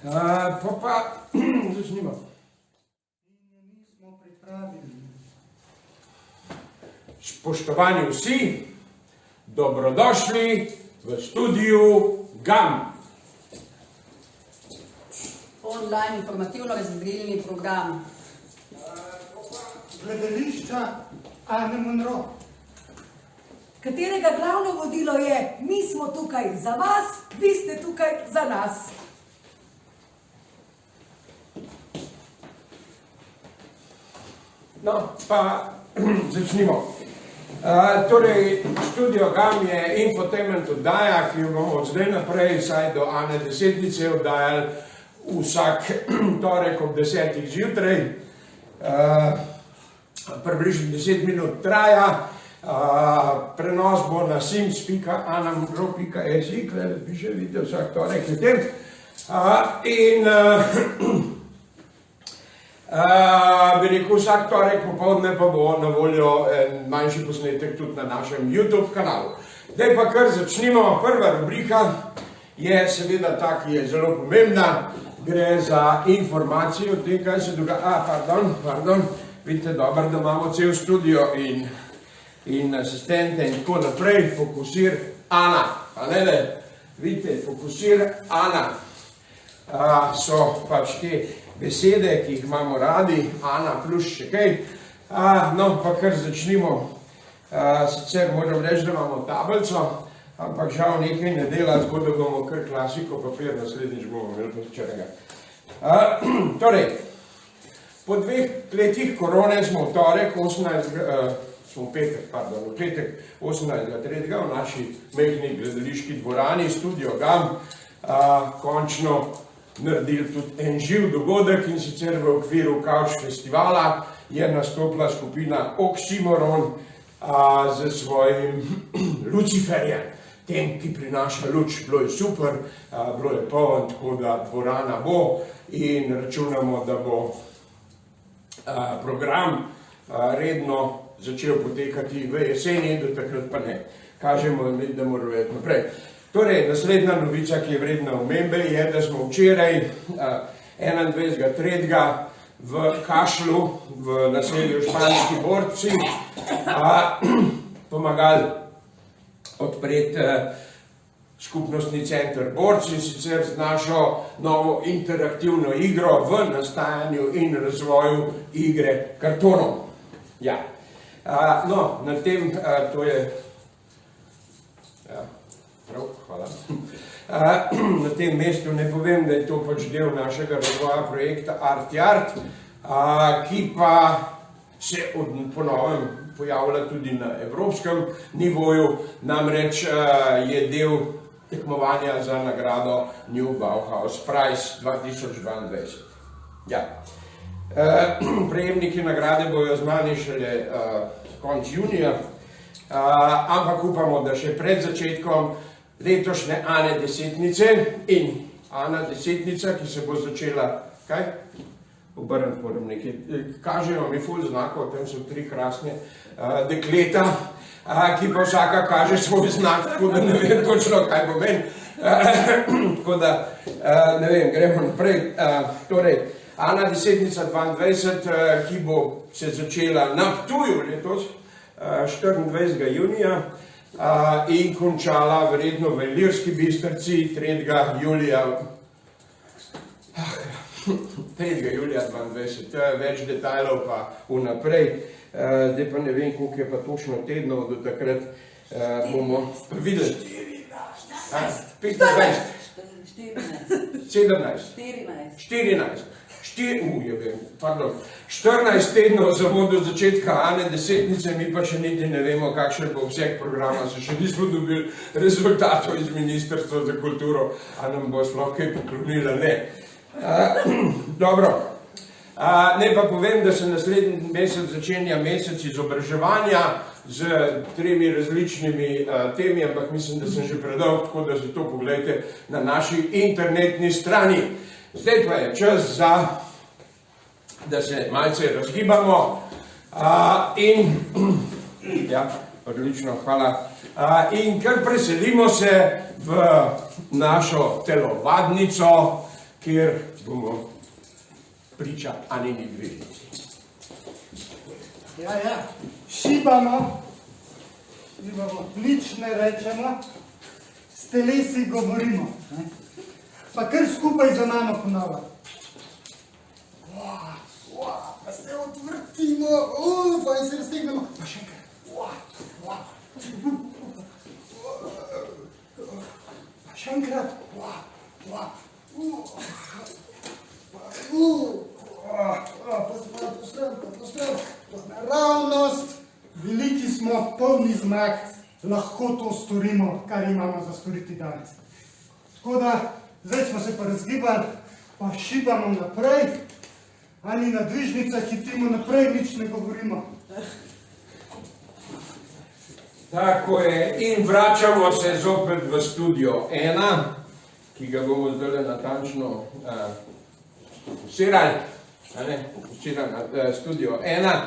Začnimo. Nismo pripravili. Spoštovani vsi, dobrodošli v studiu GAM. Online informativno-razvedrilni program. Gledališča Ane Monro. Katerega glavno vodilo je: mi smo tukaj za vas, vi ste tukaj za nas. No, pa začnimo. Torej, Studio GAM je infotainment oddaja, ki jo bomo od zdaj naprej, vsaj do Ane Desetnice, oddajali vsak torek ob 10. zjutraj. Približno 10 minut traja. Prenos bo na sims.anamro.si, kjer piše, vidite, vsak torek je tem. Bi rekel, vsak torek popoldne pa bo na voljo manjši posnetek tudi na našem YouTube kanalu. Zdaj pa kar začnimo. Prva rubrika je seveda ta, ki je zelo pomembna. Gre za informacije o tem, kaj se dogaja. Pardon, vidite dobro, da imamo cel studio in asistente in tako naprej. Fokusir Ana. Vidite, fokusir Ana. So pač te besede, ki jih imamo radi, Ana plus še kaj. No, pa kar začnimo. Sicer moram reči, da imamo tablico, ampak žal nekaj ne dela, tako da bomo kar klasiko papir, naslednjič bomo imeli pa včerajga. Torej, po 2 letih korone smo v torek, v petek 18.3. v naši majhni gledališki dvorani Studio GAM končno naredili tudi en živ dogodek, in sicer v okviru Couch festivala je nastopila skupina Oksimoron z svojim Luciferjem, tem, ki prinaša luč. Bilo je super, bilo je poln, tako da dvorana bo, in računamo, da bo program redno začel potekati v jeseni, do takrat pa ne. Kažemo, da moramo vedeti naprej. Torej, naslednja novica, ki je vredna omembe, je, da smo včeraj 21.3. v Kašlu, v naselju Španski Borci, pomagali odpreti skupnostni center Borci, in sicer z našo novo interaktivno igro v nastajanju in razvoju igre kartonov. Ja. No, na tem, to je... Prav, hvala. Na tem mestu ne povem, da je to pač del našega razvoja projekta Art, ki pa se po novem pojavlja tudi na evropskem nivoju, namreč je del tekmovanja za nagrado New Bauhaus Prize 2022. Ja. Prejemniki nagrade bojo znani šele konec junija, ampak upamo, da še pred začetkom letošnje Ane Desetnice, in Ana Desetnica, ki se bo začela, kaj? Obrniti moram nekaj, kažejo mi ful znakov, tam so 3 krasne dekleta, ki pa vsaka kaže svoj znak, tako da ne vem točno, kaj bo meni. Tako da, ne vem, gremo naprej. Torej, Ana Desetnica 22, ki bo se začela na Ptuju letos, 24. junija, in končala verjetno v Ilirski Bistrici 3. julija 22. Več detajlov pa vnaprej. Zdaj pa ne vem, koliko je pa točno tednov, do takrat bomo videli. 15, 14 tednov samo do začetka Ane Desetnice, mi pa še niti ne vemo, kakšen bo obseg programa, se še nismo dobili rezultatov iz Ministrstva za kulturo, a nam bo sploh kaj poklonila, ne. Dobro, naj pa povem, da se naslednji mesec začenja mesec izobraževanja z 3 različnimi temi, ampak mislim, da sem že predolg, tako da si to pogledajte na naši internetni strani. Zdaj pa je čas da se malce razgibamo in, ja, odlično, hvala, in kar preselimo se v našo telovadnico, kjer bomo priča Anini dvežnici. Ja, šibamo, nič ne rečemo, s telesi govorimo. Ne? Pa kar skupaj za mano ponavlja. Pa se odvrtimo, pa se raztegnemo. Pa še enkrat. Pa še enkrat. Postran. Naravnost. Veliki smo, polni zmag. Lahko to storimo, kar imamo za storiti danes. Tako da, zdaj smo se pa razgibali, pa šibamo naprej. Ani na dvižnicah hitimo naprej, nič ne govorimo. Tako je, in vračamo se zopet v studio 1, ki ga bomo zdaj natančno fokusirali, na studio 1.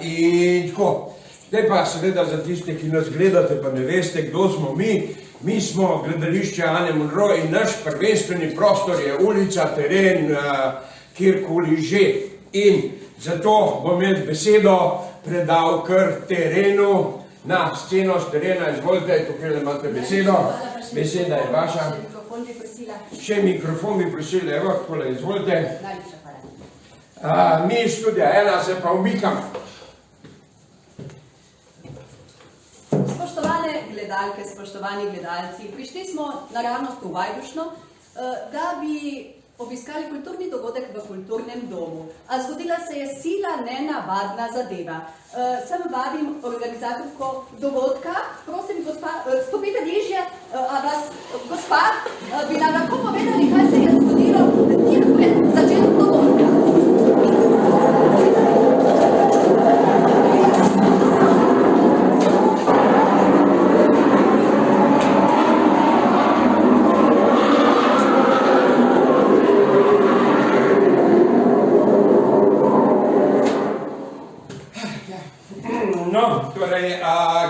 In tako, zdaj pa seveda za tiste, ki nas gledate, pa ne veste, kdo smo mi. Mi smo gledališče Ane Monro in naš prvenstveni prostor je ulica, teren, kjerkoli že. In zato bom jaz besedo predal kar terenu, na sceno z terena. Izvolite, tukaj imate besedo. Beseda je vaša. Še mikrofon bi prosila, evo, takole, izvolite. Mi iz studia 1 se pa umikamo. Spoštovane gledalke, spoštovani gledalci, prišli smo naravnost v Vajdušno, da bi obiskali kulturni dogodek v kulturnem domu. A zgodila se je sila nenavadna zadeva. Sem vabim organizatorko dogodka, prosim, gospa, stopite bližje, a vas, gospa, bi nam lahko povedali, kaj se je zgodilo tik pred začetkom dogodka.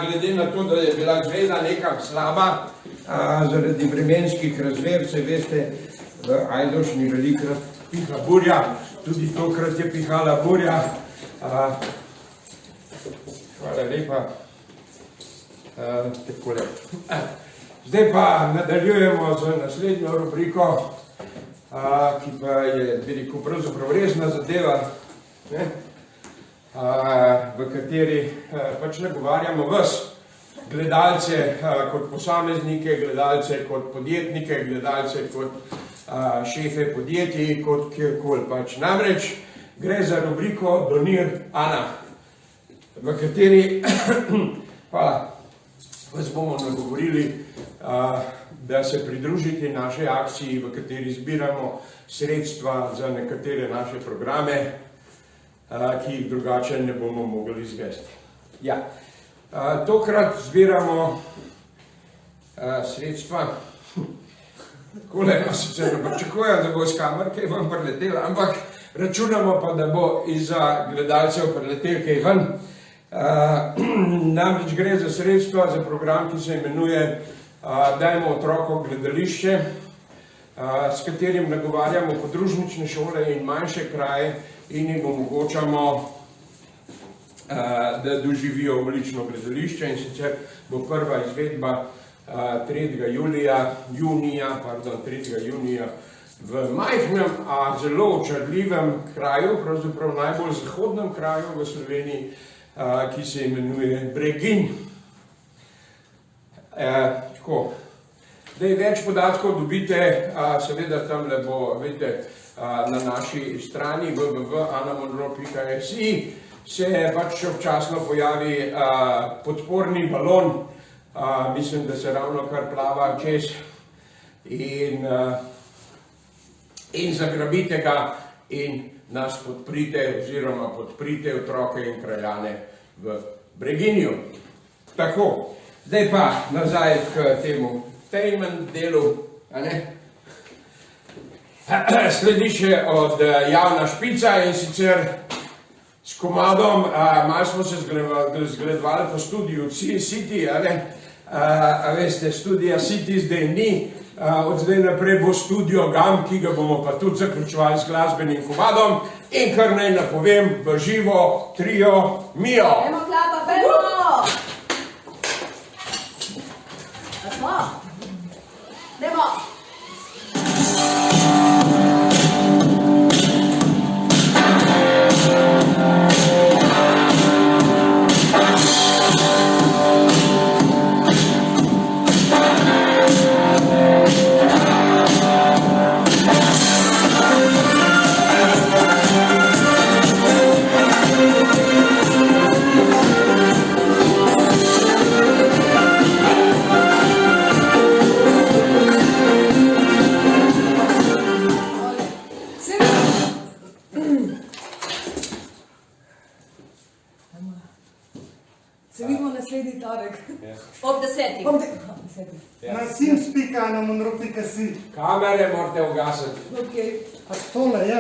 Glede na to, da je bila zvezda nekako slaba, zaradi vremenskih razmer, se veste, v Ajdovščini velikrat piha burja, tudi tokrat je pihala burja. Hvala lepa. Takole. Zdaj pa nadaljujemo z naslednjo rubriko, ki pa je, bi rekel, pravzaprav resna zadeva, v kateri pač nagovarjamo vas, gledalce kot posameznike, gledalce kot podjetnike, gledalce kot šefe podjetij, kot kjerkoli pač. Namreč gre za rubriko Donir Ana, v kateri vas bomo nagovorili, da se pridružite naše akciji, v kateri zbiramo sredstva za nekatere naše programe, ki jih drugače ne bomo mogli izvesti. Ja, tokrat zbiramo sredstva, takole, sicer ne pričakujem, da bo iz kamer kaj ven priletela, ampak računamo pa, da bo izza gledalcev priletel kaj ven. Namreč gre za sredstva za program, ki se imenuje Dajmo otrokom gledališče, s katerim nagovarjamo podružnične šole in manjše kraje in jim omogočamo, da doživijo ulično gledališče, in sicer bo prva izvedba 3. junija v majhnem, a zelo očarljivem kraju, pravzaprav najbolj zahodnem kraju v Sloveniji, ki se imenuje Breginj. Tako. Zdaj, več podatkov dobite, seveda tamle bo, vidite, na naši strani www.anamonro.si se pač občasno pojavi podporni balon, mislim, da se ravno kar plava čez, in zagrabite ga in nas podprite oziroma podprite otroke in kraljane v Breginju. Tako, zdaj pa nazaj k temu entertainment delu, sledi še od Javna špica, in sicer s komadom, malo smo se zgledovali po studiu City, a veste, studija City zdaj ni, Od zdaj naprej bo studio GAM, ki ga bomo pa tudi zaključovali z glasbenim komadom. In kar naj napovem, v živo trio Mio. Dajmo klapa, pejmo! A smo? Dajmo! Se vidimo naslednji torek. Ob 10. Na sims.na monro.si. Kamere morate ugasiti. Okay. A tole, ja,